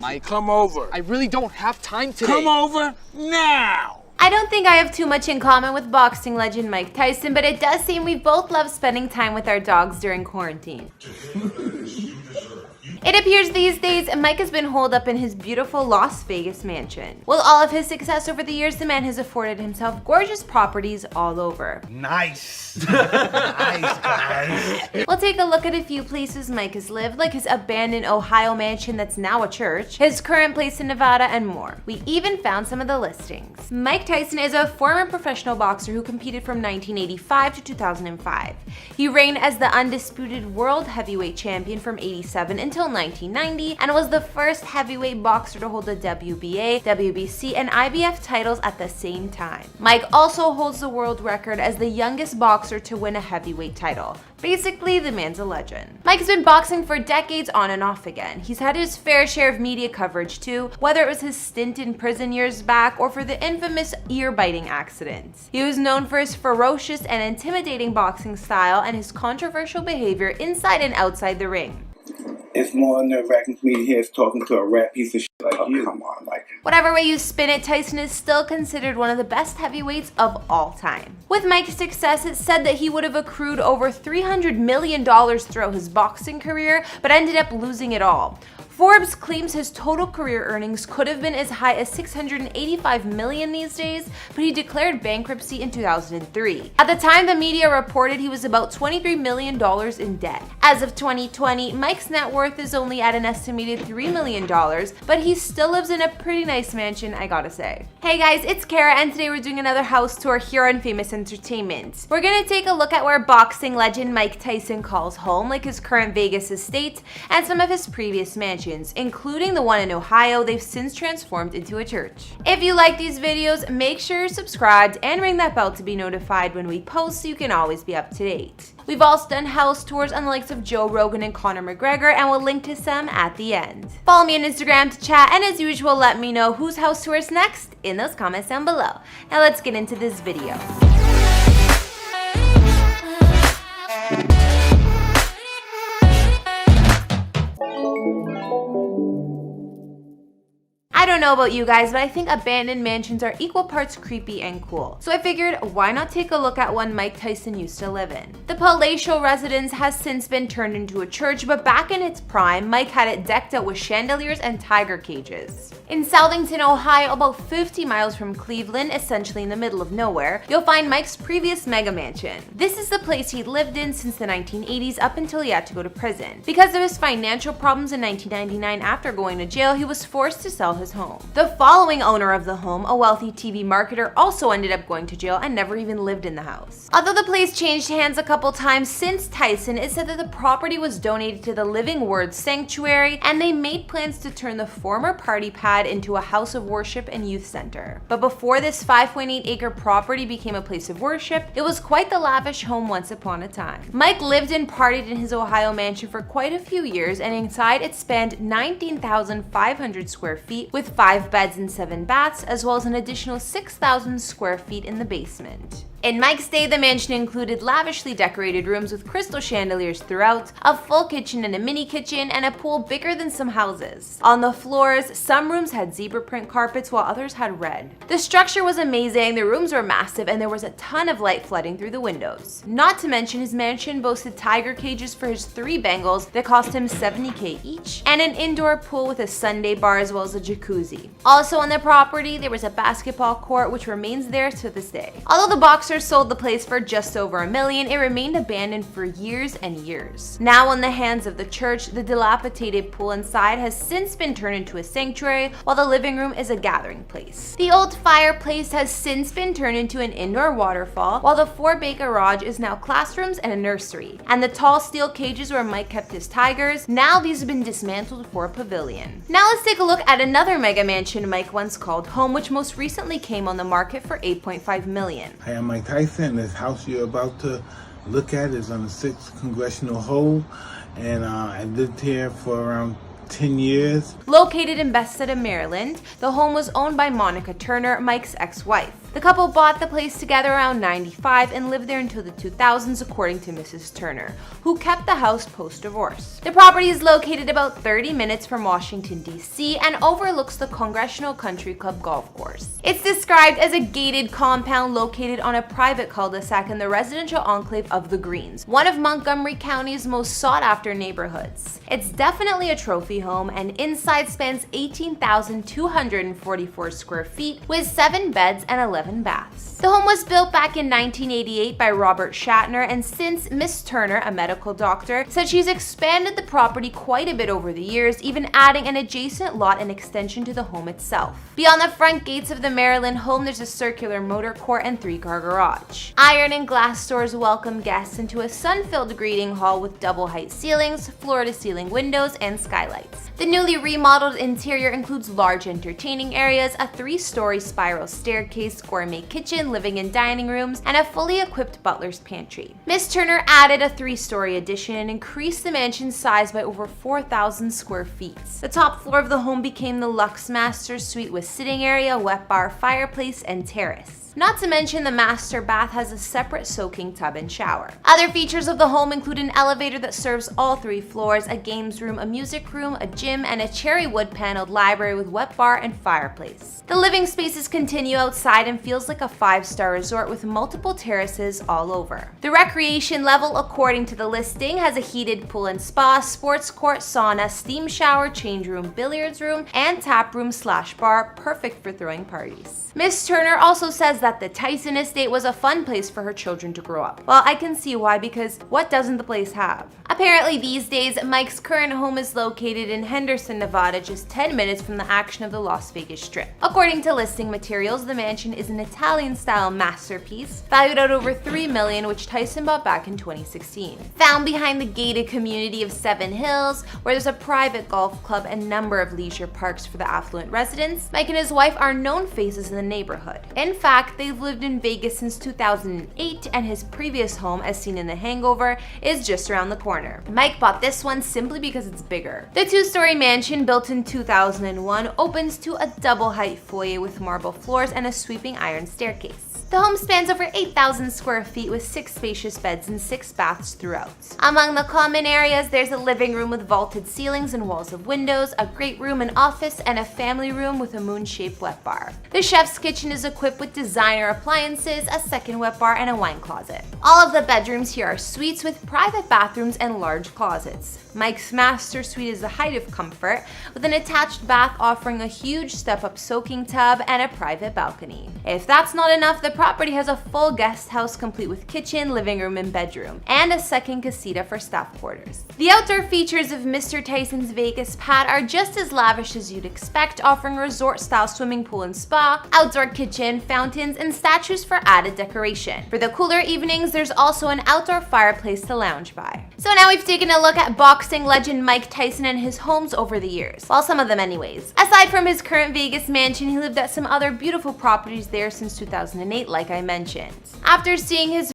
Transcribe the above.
Mike, come over. I really don't have time today. Come over now. I don't think I have too much in common with boxing legend Mike Tyson, but it does seem we both love spending time with our dogs during quarantine. It appears these days Mike has been holed up in his beautiful Las Vegas mansion. With all of his success over the years, the man has afforded himself gorgeous properties all over. Nice. Nice, guys. We'll take a look at a few places Mike has lived, like his abandoned Ohio mansion that's now a church, his current place in Nevada, and more. We even found some of the listings. Mike Tyson is a former professional boxer who competed from 1985 to 2005. He reigned as the undisputed world heavyweight champion from 87 until 1990 and was the first heavyweight boxer to hold the WBA, WBC, and IBF titles at the same time. Mike also holds the world record as the youngest boxer to win a heavyweight title. Basically, the man's a legend. Mike's been boxing for decades on and off again. He's had his fair share of media coverage too, whether it was his stint in prison years back or for the infamous ear-biting accident. He was known for his ferocious and intimidating boxing style and his controversial behavior inside and outside the ring. It's more nerve-wracking for me to hear us talking to a rat piece of shit like you. Come on, like. Whatever way you spin it, Tyson is still considered one of the best heavyweights of all time. With Mike's success, it's said that he would have accrued over $300 million throughout his boxing career, but ended up losing it all. Forbes claims his total career earnings could have been as high as $685 million these days, but he declared bankruptcy in 2003. At the time, the media reported he was about $23 million in debt. As of 2020, Mike's net worth is only at an estimated $3 million, but he still lives in a pretty nice mansion, I gotta say. Hey guys, it's Kara, and today we're doing another house tour here on Famous Entertainment. We're gonna take a look at where boxing legend Mike Tyson calls home, like his current Vegas estate, and some of his previous mansions, including the one in Ohio they've since transformed into a church. If you like these videos, make sure you're subscribed and ring that bell to be notified when we post so you can always be up to date. We've also done house tours on the likes of Joe Rogan and Conor McGregor, and we'll link to some at the end. Follow me on Instagram to chat, and as usual, let me know whose house tour is next in those comments down below. Now let's get into this video. I don't know about you guys, but I think abandoned mansions are equal parts creepy and cool. So I figured, why not take a look at one Mike Tyson used to live in? The palatial residence has since been turned into a church, but back in its prime, Mike had it decked out with chandeliers and tiger cages. In Southington, Ohio, about 50 miles from Cleveland, essentially in the middle of nowhere, you'll find Mike's previous mega mansion. This is the place he'd lived in since the 1980s up until he had to go to prison. Because of his financial problems in 1999 after going to jail, he was forced to sell his home. The following owner of the home, a wealthy TV marketer, also ended up going to jail and never even lived in the house. Although the place changed hands a couple times since Tyson, it said that the property was donated to the Living Word Sanctuary, and they made plans to turn the former party pad into a house of worship and youth center. But before this 5.8-acre property became a place of worship, it was quite the lavish home once upon a time. Mike lived and partied in his Ohio mansion for quite a few years, and inside it spanned 19,500 square feet with 5 beds and 7 baths, as well as an additional 6,000 square feet in the basement. In Mike's day, the mansion included lavishly decorated rooms with crystal chandeliers throughout, a full kitchen and a mini kitchen, and a pool bigger than some houses. On the floors, some rooms had zebra print carpets while others had red. The structure was amazing, the rooms were massive, and there was a ton of light flooding through the windows. Not to mention, his mansion boasted tiger cages for his 3 Bengals that cost him $70K each, and an indoor pool with a Sunday bar as well as a jacuzzi. Also on the property, there was a basketball court which remains there to this day. Although the boxer sold the place for just over $1 million, it remained abandoned for years and years. Now in the hands of the church, the dilapidated pool inside has since been turned into a sanctuary, while the living room is a gathering place. The old fireplace has since been turned into an indoor waterfall, while the 4-bay garage is now classrooms and a nursery. And the tall steel cages where Mike kept his tigers, now these have been dismantled for a pavilion. Now let's take a look at another mega mansion Mike once called home, which most recently came on the market for $8.5 million. Hi, I'm Mike Tyson. This house you're about to look at is on the 6th Congressional Hole, and I lived here for around 10 years. Located in Bethesda, Maryland, the home was owned by Monica Turner, Mike's ex-wife. The couple bought the place together around 95 and lived there until the 2000s, according to Mrs. Turner, who kept the house post-divorce. The property is located about 30 minutes from Washington, D.C. and overlooks the Congressional Country Club golf course. It's described as a gated compound located on a private cul-de-sac in the residential enclave of the Greens, one of Montgomery County's most sought-after neighborhoods. It's definitely a trophy home, and inside spans 18,244 square feet with 7 beds and 11 baths. The home was built back in 1988 by Robert Shatner, and since Miss Turner, a medical doctor, said she's expanded the property quite a bit over the years, even adding an adjacent lot and extension to the home itself. Beyond the front gates of the Maryland home, there's a circular motor court and 3-car garage. Iron and glass doors welcome guests into a sun-filled greeting hall with double-height ceilings, floor-to-ceiling windows, and skylights. The newly remodeled interior includes large entertaining areas, a 3-story spiral staircase, gourmet kitchen, living and dining rooms, and a fully equipped butler's pantry. Miss Turner added a 3-story addition and increased the mansion's size by over 4,000 square feet. The top floor of the home became the Luxe Master Suite with sitting area, wet bar, fireplace, and terrace. Not to mention the master bath has a separate soaking tub and shower. Other features of the home include an elevator that serves all 3 floors, a games room, a music room, a gym, and a cherry wood paneled library with wet bar and fireplace. The living spaces continue outside and feels like a 5-star resort with multiple terraces all over. The recreation level, according to the listing, has a heated pool and spa, sports court, sauna, steam shower, change room, billiards room, and tap room/bar, perfect for throwing parties. Miss Turner also says that the Tyson estate was a fun place for her children to grow up. Well, I can see why, because what doesn't the place have? Apparently these days, Mike's current home is located in Henderson, Nevada, just 10 minutes from the action of the Las Vegas Strip. According to listing materials, the mansion is an Italian-style masterpiece, valued at over $3 million, which Tyson bought back in 2016. Found behind the gated community of Seven Hills, where there's a private golf club and number of leisure parks for the affluent residents, Mike and his wife are known faces in the neighborhood. In fact, they've lived in Vegas since 2008, and his previous home, as seen in The Hangover, is just around the corner. Mike bought this one simply because it's bigger. The 2-story mansion, built in 2001, opens to a double-height foyer with marble floors and a sweeping iron staircase. The home spans over 8,000 square feet with 6 spacious beds and 6 baths throughout. Among the common areas, there's a living room with vaulted ceilings and walls of windows, a great room and office, and a family room with a moon-shaped wet bar. The chef's kitchen is equipped with designer appliances, a second wet bar, and a wine closet. All of the bedrooms here are suites with private bathrooms and large closets. Mike's master suite is the height of comfort, with an attached bath offering a huge step-up soaking tub and a private balcony. If that's not enough, the property has a full guest house complete with kitchen, living room, and bedroom, and a second casita for staff quarters. The outdoor features of Mr. Tyson's Vegas pad are just as lavish as you'd expect, offering a resort-style swimming pool and spa, outdoor kitchen, fountains, and statues for added decoration. For the cooler evenings, there's also an outdoor fireplace to lounge by. So now we've taken a look at boxing legend Mike Tyson and his homes over the years. Well, some of them anyways. Aside from his current Vegas mansion, he lived at some other beautiful properties there since 2008, like I mentioned. After seeing his